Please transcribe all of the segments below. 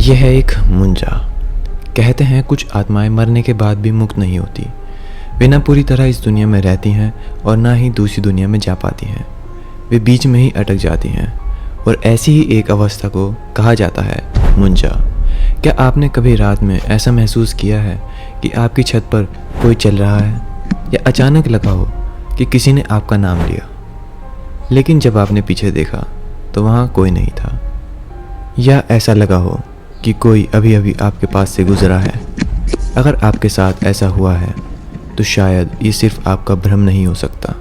यह है एक मुंजा। कहते हैं कुछ आत्माएं मरने के बाद भी मुक्त नहीं होती। वे ना पूरी तरह इस दुनिया में रहती हैं और ना ही दूसरी दुनिया में जा पाती हैं। वे बीच में ही अटक जाती हैं और ऐसी ही एक अवस्था को कहा जाता है मुंजा। क्या आपने कभी रात में ऐसा महसूस किया है कि आपकी छत पर कोई चल रहा है, या अचानक लगा हो कि किसी ने आपका नाम लिया, लेकिन जब आपने पीछे देखा तो वहाँ कोई नहीं था? या ऐसा लगा हो कि कोई अभी अभी आपके पास से गुजरा है? अगर आपके साथ ऐसा हुआ है तो शायद ये सिर्फ आपका भ्रम नहीं हो सकता,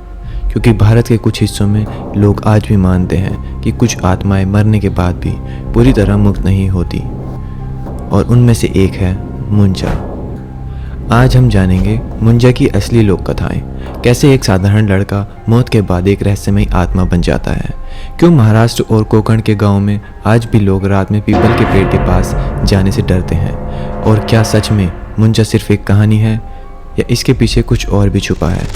क्योंकि भारत के कुछ हिस्सों में लोग आज भी मानते हैं कि कुछ आत्माएं मरने के बाद भी पूरी तरह मुक्त नहीं होती, और उनमें से एक है मुंजा। आज हम जानेंगे मुंजा की असली लोक कथाएं, कैसे एक साधारण लड़का मौत के बाद एक रहस्यमयी आत्मा बन जाता है, क्यों महाराष्ट्र और कोंकण के गांव में आज भी लोग रात में पीपल के पेड़ के पास जाने से डरते हैं, और क्या सच में मुंजा सिर्फ एक कहानी है या इसके पीछे कुछ और भी छुपा है।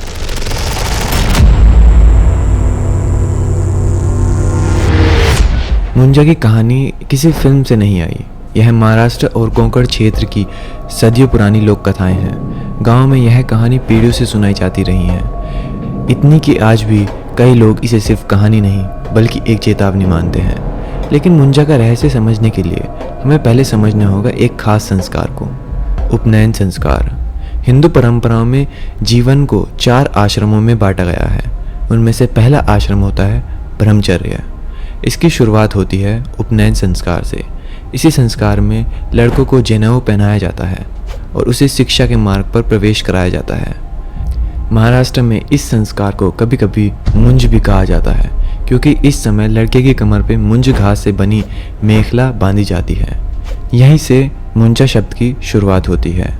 मुंजा की कहानी किसी फिल्म से नहीं आई। यह महाराष्ट्र और कोंकण क्षेत्र की सदियों पुरानी लोक कथाएं हैं। गांव में यह कहानी पीढ़ियों से सुनाई जाती रही है, इतनी कि आज भी कई लोग इसे सिर्फ कहानी नहीं बल्कि एक चेतावनी मानते हैं। लेकिन मुंजा का रहस्य समझने के लिए हमें पहले समझना होगा एक खास संस्कार को, उपनयन संस्कार। हिंदू परंपराओं में जीवन को 4 आश्रमों में बांटा गया है। उनमें से पहला आश्रम होता है ब्रह्मचर्य। इसकी शुरुआत होती है उपनयन संस्कार से। इसी संस्कार में लड़कों को जनेऊ पहनाया जाता है और उसे शिक्षा के मार्ग पर प्रवेश कराया जाता है। महाराष्ट्र में इस संस्कार को कभी कभी मुंज भी कहा जाता है, क्योंकि इस समय लड़के की कमर पे मुंज घास से बनी मेखला बांधी जाती है। यहीं से मुंजा शब्द की शुरुआत होती है।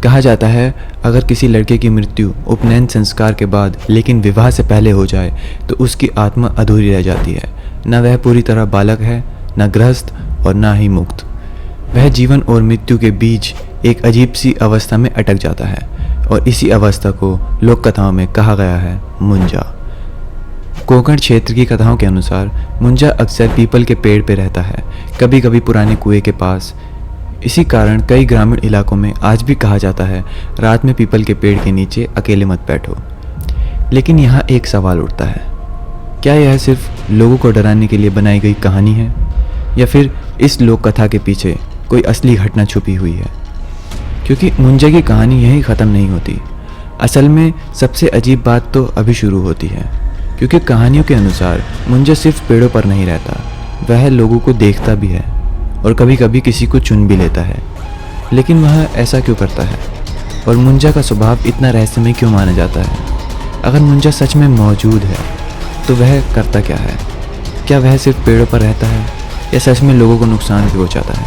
कहा जाता है अगर किसी लड़के की मृत्यु उपनयन संस्कार के बाद लेकिन विवाह से पहले हो जाए तो उसकी आत्मा अधूरी रह जाती है। न वह पूरी तरह बालक है, न गृहस्थ और ना ही मुक्त। वह जीवन और मृत्यु के बीच एक अजीब सी अवस्था में अटक जाता है, और इसी अवस्था को लोक कथाओं में कहा गया है मुंजा। कोंकण क्षेत्र की कथाओं के अनुसार मुंजा अक्सर पीपल के पेड़ पर रहता है, कभी कभी पुराने कुएं के पास। इसी कारण कई ग्रामीण इलाकों में आज भी कहा जाता है रात में पीपल के पेड़ के नीचे अकेले मत बैठो। लेकिन यहाँ एक सवाल उठता है, क्या यह सिर्फ लोगों को डराने के लिए बनाई गई कहानी है, या फिर इस लोक कथा के पीछे कोई असली घटना छुपी हुई है? क्योंकि मुंजा की कहानी यहीं ख़त्म नहीं होती। असल में सबसे अजीब बात तो अभी शुरू होती है, क्योंकि कहानियों के अनुसार मुंजा सिर्फ पेड़ों पर नहीं रहता, वह लोगों को देखता भी है और कभी कभी किसी को चुन भी लेता है। लेकिन वह ऐसा क्यों करता है, और मुंजा का स्वभाव इतना रहस्यमय क्यों माना जाता है? अगर मुंजा सच में मौजूद है तो वह करता क्या है? क्या वह सिर्फ पेड़ों पर रहता है या सच में लोगों को नुकसान भी पहुंचाता है?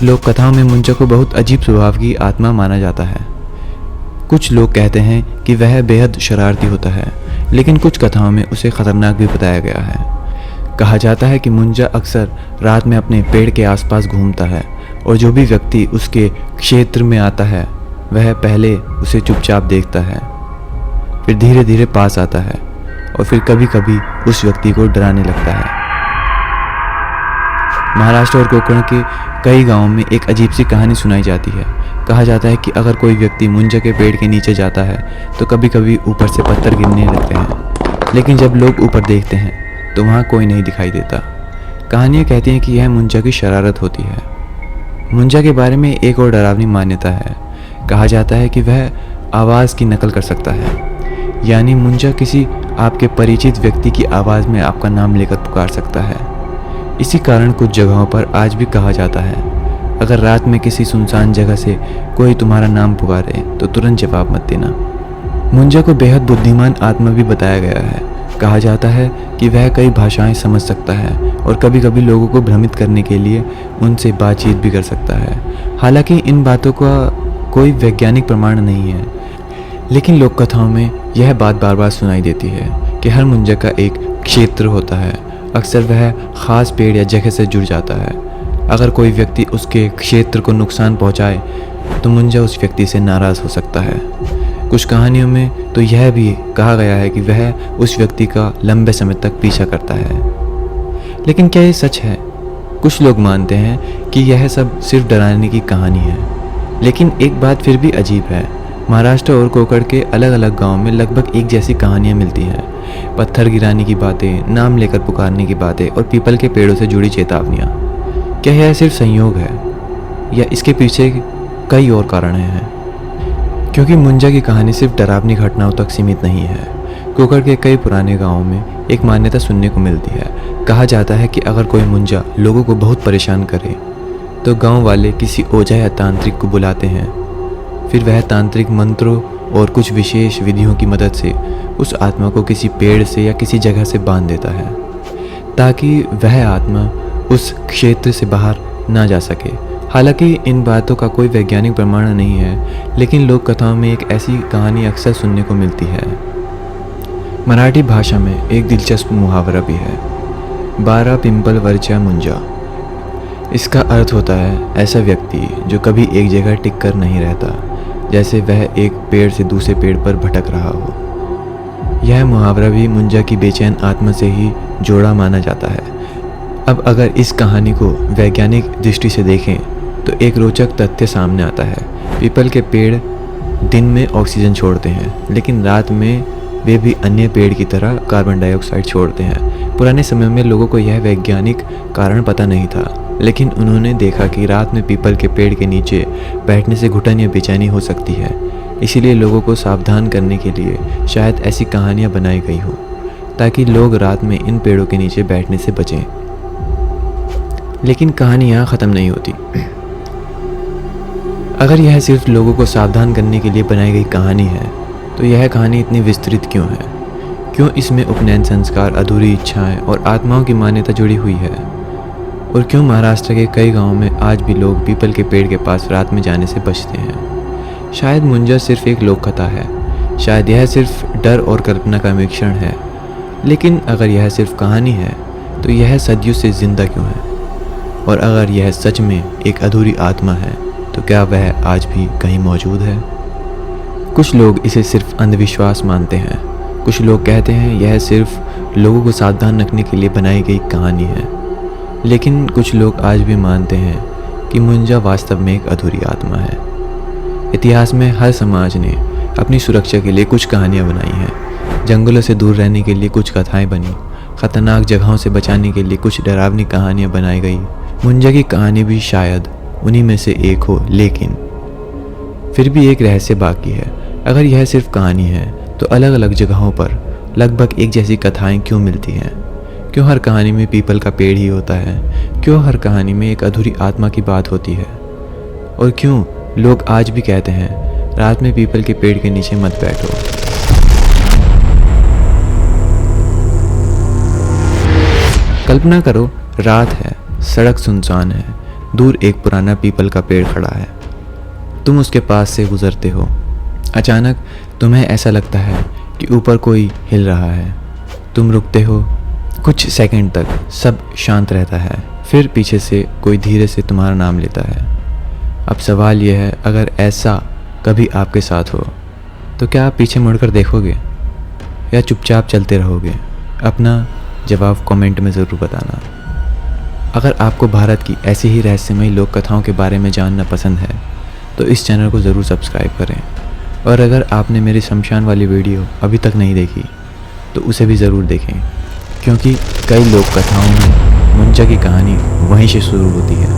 लोक कथाओं में मुंजा को बहुत अजीब स्वभाव की आत्मा माना जाता है। कुछ लोग कहते हैं कि वह बेहद शरारती होता है, लेकिन कुछ कथाओं में उसे खतरनाक भी बताया गया है। कहा जाता है कि मुंजा अक्सर रात में अपने पेड़ के आसपास घूमता है, और जो भी व्यक्ति उसके क्षेत्र में आता है वह पहले उसे चुपचाप देखता है, फिर धीरे धीरे पास आता है और फिर कभी कभी उस व्यक्ति को डराने लगता है। महाराष्ट्र और कोंकण के कई गांवों में एक अजीब सी कहानी सुनाई जाती है। कहा जाता है कि अगर कोई व्यक्ति मुंजा के पेड़ के नीचे जाता है तो कभी कभी ऊपर से पत्थर गिरने लगते हैं, लेकिन जब लोग ऊपर देखते हैं तो वहाँ कोई नहीं दिखाई देता। कहानियाँ कहती हैं कि यह मुंजा की शरारत होती है। मुंजा के बारे में एक और डरावनी मान्यता है। कहा जाता है कि वह आवाज़ की नकल कर सकता है, यानी मुंजा किसी आपके परिचित व्यक्ति की आवाज़ में आपका नाम लेकर पुकार सकता है। इसी कारण कुछ जगहों पर आज भी कहा जाता है अगर रात में किसी सुनसान जगह से कोई तुम्हारा नाम पुकारे तो तुरंत जवाब मत देना। मुंजा को बेहद बुद्धिमान आत्मा भी बताया गया है। कहा जाता है कि वह कई भाषाएं समझ सकता है और कभी कभी लोगों को भ्रमित करने के लिए उनसे बातचीत भी कर सकता है। हालांकि इन बातों का कोई वैज्ञानिक प्रमाण नहीं है, लेकिन लोक कथाओं में यह बात बार बार सुनाई देती है कि हर मुंजा का एक क्षेत्र होता है। अक्सर वह खास पेड़ या जगह से जुड़ जाता है। अगर कोई व्यक्ति उसके क्षेत्र को नुकसान पहुंचाए तो मुंजा उस व्यक्ति से नाराज़ हो सकता है। कुछ कहानियों में तो यह भी कहा गया है कि वह उस व्यक्ति का लंबे समय तक पीछा करता है। लेकिन क्या ये सच है? कुछ लोग मानते हैं कि यह सब सिर्फ डराने की कहानी है, लेकिन एक बात फिर भी अजीब है। महाराष्ट्र और कोकण के अलग अलग गांवों में लगभग एक जैसी कहानियां मिलती हैं। पत्थर गिराने की बातें, नाम लेकर पुकारने की बातें और पीपल के पेड़ों से जुड़ी चेतावनियां। क्या यह सिर्फ संयोग है या इसके पीछे कई और कारण हैं? क्योंकि मुंजा की कहानी सिर्फ डरावनी घटनाओं तक सीमित नहीं है। कोकण के कई पुराने गांवों में एक मान्यता सुनने को मिलती है। कहा जाता है कि अगर कोई मुंजा लोगों को बहुत परेशान करे तो गांव वाले किसी ओझा या तांत्रिक को बुलाते हैं। फिर वह तांत्रिक मंत्रों और कुछ विशेष विधियों की मदद से उस आत्मा को किसी पेड़ से या किसी जगह से बांध देता है, ताकि वह आत्मा उस क्षेत्र से बाहर ना जा सके। हालांकि इन बातों का कोई वैज्ञानिक प्रमाण नहीं है, लेकिन लोक कथाओं में एक ऐसी कहानी अक्सर सुनने को मिलती है। मराठी भाषा में एक दिलचस्प मुहावरा भी है, 12 पिंपल वरच्या मुंजा। इसका अर्थ होता है ऐसा व्यक्ति जो कभी एक जगह टिक कर नहीं रहता, जैसे वह एक पेड़ से दूसरे पेड़ पर भटक रहा हो। यह मुहावरा भी मुंजा की बेचैन आत्मा से ही जोड़ा माना जाता है। अब अगर इस कहानी को वैज्ञानिक दृष्टि से देखें तो एक रोचक तथ्य सामने आता है। पीपल के पेड़ दिन में ऑक्सीजन छोड़ते हैं, लेकिन रात में वे भी अन्य पेड़ की तरह कार्बन डाइऑक्साइड छोड़ते हैं। पुराने समय में लोगों को यह वैज्ञानिक कारण पता नहीं था, लेकिन उन्होंने देखा कि रात में पीपल के पेड़ के नीचे बैठने से घुटन या बेचैनी हो सकती है। इसीलिए लोगों को सावधान करने के लिए शायद ऐसी कहानियां बनाई गई हों, ताकि लोग रात में इन पेड़ों के नीचे बैठने से बचें। लेकिन कहानी यहाँ ख़त्म नहीं होती। अगर यह सिर्फ लोगों को सावधान करने के लिए बनाई गई कहानी है, तो यह कहानी इतनी विस्तृत क्यों है? क्यों इसमें उपनयन संस्कार, अधूरी इच्छाएं और आत्माओं की मान्यता जुड़ी हुई है? और क्यों महाराष्ट्र के कई गांवों में आज भी लोग पीपल के पेड़ के पास रात में जाने से बचते हैं? शायद मुंजा सिर्फ एक लोक कथा है, शायद यह सिर्फ डर और कल्पना का मिश्रण है। लेकिन अगर यह सिर्फ कहानी है, तो यह सदियों से जिंदा क्यों है? और अगर यह सच में एक अधूरी आत्मा है, तो क्या वह आज भी कहीं मौजूद है? कुछ लोग इसे सिर्फ अंधविश्वास मानते हैं, कुछ लोग कहते हैं यह सिर्फ लोगों को सावधान रखने के लिए बनाई गई कहानी है, लेकिन कुछ लोग आज भी मानते हैं कि मुंजा वास्तव में एक अधूरी आत्मा है। इतिहास में हर समाज ने अपनी सुरक्षा के लिए कुछ कहानियाँ बनाई हैं। जंगलों से दूर रहने के लिए कुछ कथाएं बनी, खतरनाक जगहों से बचाने के लिए कुछ डरावनी कहानियाँ बनाई गई। मुंजा की कहानी भी शायद उन्हीं में से एक हो, लेकिन फिर भी एक रहस्य बाकी है। अगर यह सिर्फ कहानी है, तो अलग अलग जगहों पर लगभग एक जैसी कथाएं क्यों मिलती हैं? क्यों हर कहानी में पीपल का पेड़ ही होता है? क्यों हर कहानी में एक अधूरी आत्मा की बात होती है? और क्यों लोग आज भी कहते हैं रात में पीपल के पेड़ के नीचे मत बैठो? कल्पना करो, रात है, सड़क सुनसान है, दूर एक पुराना पीपल का पेड़ खड़ा है। तुम उसके पास से गुजरते हो। अचानक तुम्हें ऐसा लगता है कि ऊपर कोई हिल रहा है। तुम रुकते हो। कुछ सेकंड तक सब शांत रहता है, फिर पीछे से कोई धीरे से तुम्हारा नाम लेता है। अब सवाल यह है, अगर ऐसा कभी आपके साथ हो तो क्या आप पीछे मुड़कर देखोगे या चुपचाप चलते रहोगे? अपना जवाब कमेंट में ज़रूर बताना। अगर आपको भारत की ऐसी ही रहस्यमयी लोक कथाओं के बारे में जानना पसंद है, तो इस चैनल को ज़रूर सब्सक्राइब करें। और अगर आपने मेरी शमशान वाली वीडियो अभी तक नहीं देखी, तो उसे भी ज़रूर देखें, क्योंकि कई लोक कथाओं में मुंजा की कहानी वहीं से शुरू होती है।